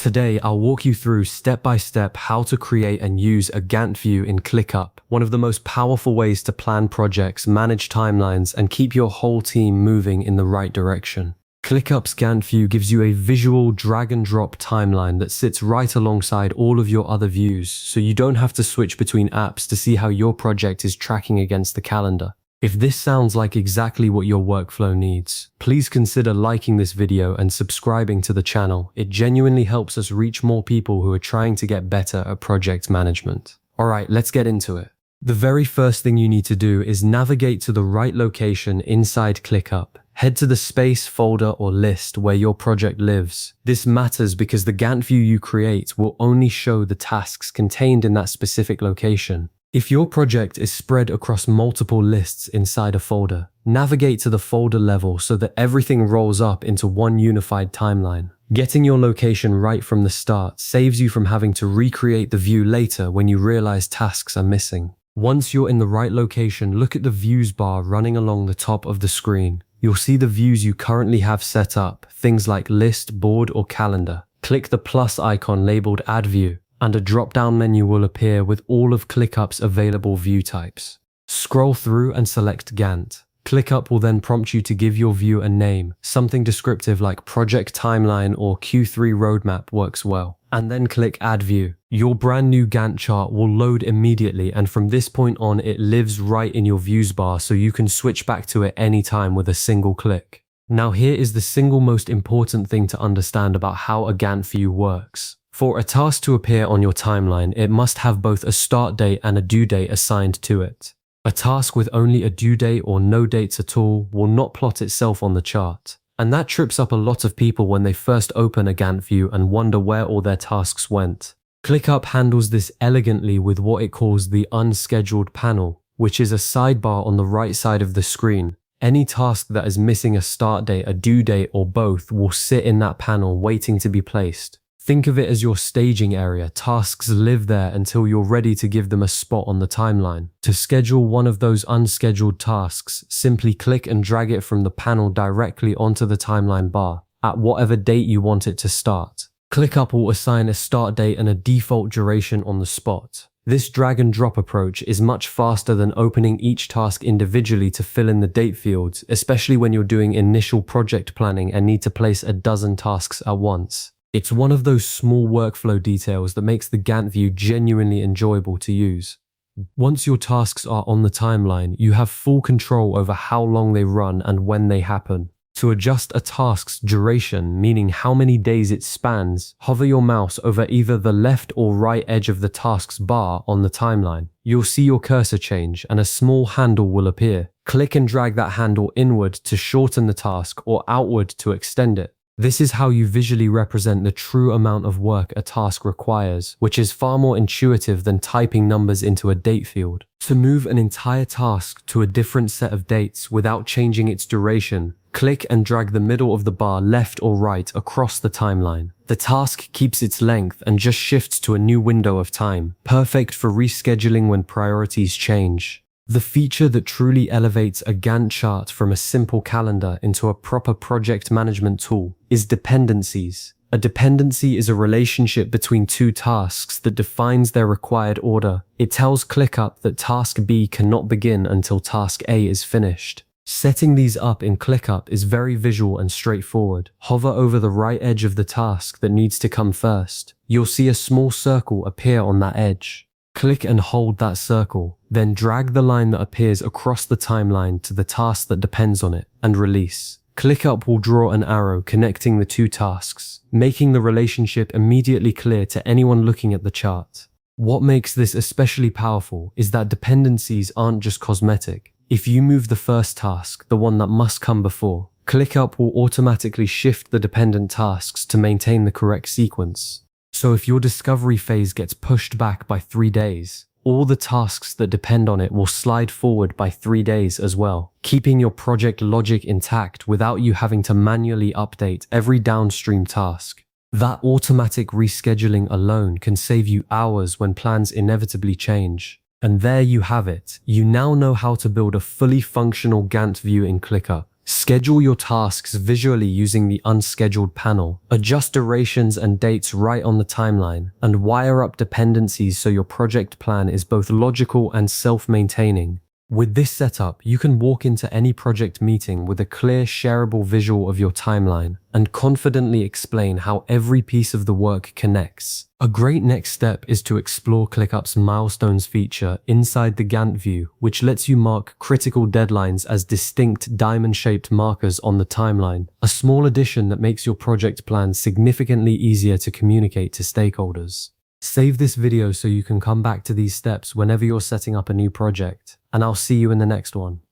Today, I'll walk you through step by step how to create and use a Gantt view in ClickUp, one of the most powerful ways to plan projects, manage timelines, and keep your whole team moving in the right direction. ClickUp's Gantt view gives you a visual drag and drop timeline that sits right alongside all of your other views, so you don't have to switch between apps to see how your project is tracking against the calendar. If this sounds like exactly what your workflow needs, please consider liking this video and subscribing to the channel. It genuinely helps us reach more people who are trying to get better at project management. Alright, let's get into it. The very first thing you need to do is navigate to the right location inside ClickUp. Head to the space, folder, or list where your project lives. This matters because the Gantt view you create will only show the tasks contained in that specific location. If your project is spread across multiple lists inside a folder, navigate to the folder level so that everything rolls up into one unified timeline. Getting your location right from the start saves you from having to recreate the view later when you realize tasks are missing. Once you're in the right location, look at the views bar running along the top of the screen. You'll see the views you currently have set up, things like list, board, or calendar. Click the plus icon labeled Add View, and a drop-down menu will appear with all of ClickUp's available view types. Scroll through and select Gantt. ClickUp will then prompt you to give your view a name. Something descriptive like Project Timeline or Q3 Roadmap works well. And then click Add View. Your brand new Gantt chart will load immediately, and from this point on it lives right in your views bar, so you can switch back to it anytime with a single click. Now here is the single most important thing to understand about how a Gantt view works. For a task to appear on your timeline, it must have both a start date and a due date assigned to it. A task with only a due date or no dates at all will not plot itself on the chart. And that trips up a lot of people when they first open a Gantt view and wonder where all their tasks went. ClickUp handles this elegantly with what it calls the unscheduled panel, which is a sidebar on the right side of the screen. Any task that is missing a start date, a due date, or both will sit in that panel waiting to be placed. Think of it as your staging area. Tasks live there until you're ready to give them a spot on the timeline. To schedule one of those unscheduled tasks, simply click and drag it from the panel directly onto the timeline bar, at whatever date you want it to start. ClickUp will assign a start date and a default duration on the spot. This drag and drop approach is much faster than opening each task individually to fill in the date fields, especially when you're doing initial project planning and need to place a dozen tasks at once. It's one of those small workflow details that makes the Gantt view genuinely enjoyable to use. Once your tasks are on the timeline, you have full control over how long they run and when they happen. To adjust a task's duration, meaning how many days it spans, hover your mouse over either the left or right edge of the task's bar on the timeline. You'll see your cursor change and a small handle will appear. Click and drag that handle inward to shorten the task or outward to extend it. This is how you visually represent the true amount of work a task requires, which is far more intuitive than typing numbers into a date field. To move an entire task to a different set of dates without changing its duration, click and drag the middle of the bar left or right across the timeline. The task keeps its length and just shifts to a new window of time, perfect for rescheduling when priorities change. The feature that truly elevates a Gantt chart from a simple calendar into a proper project management tool is dependencies. A dependency is a relationship between two tasks that defines their required order. It tells ClickUp that task B cannot begin until task A is finished. Setting these up in ClickUp is very visual and straightforward. Hover over the right edge of the task that needs to come first. You'll see a small circle appear on that edge. Click and hold that circle, then drag the line that appears across the timeline to the task that depends on it, and release. ClickUp will draw an arrow connecting the two tasks, making the relationship immediately clear to anyone looking at the chart. What makes this especially powerful is that dependencies aren't just cosmetic. If you move the first task, the one that must come before, ClickUp will automatically shift the dependent tasks to maintain the correct sequence. So if your discovery phase gets pushed back by 3 days, all the tasks that depend on it will slide forward by 3 days as well, keeping your project logic intact without you having to manually update every downstream task. That automatic rescheduling alone can save you hours when plans inevitably change. And there you have it. You now know how to build a fully functional Gantt view in ClickUp. Schedule your tasks visually using the unscheduled panel. Adjust durations and dates right on the timeline, and wire up dependencies so your project plan is both logical and self-maintaining. With this setup, you can walk into any project meeting with a clear, shareable visual of your timeline and confidently explain how every piece of the work connects. A great next step is to explore ClickUp's milestones feature inside the Gantt view, which lets you mark critical deadlines as distinct diamond-shaped markers on the timeline, a small addition that makes your project plan significantly easier to communicate to stakeholders. Save this video so you can come back to these steps whenever you're setting up a new project, and I'll see you in the next one.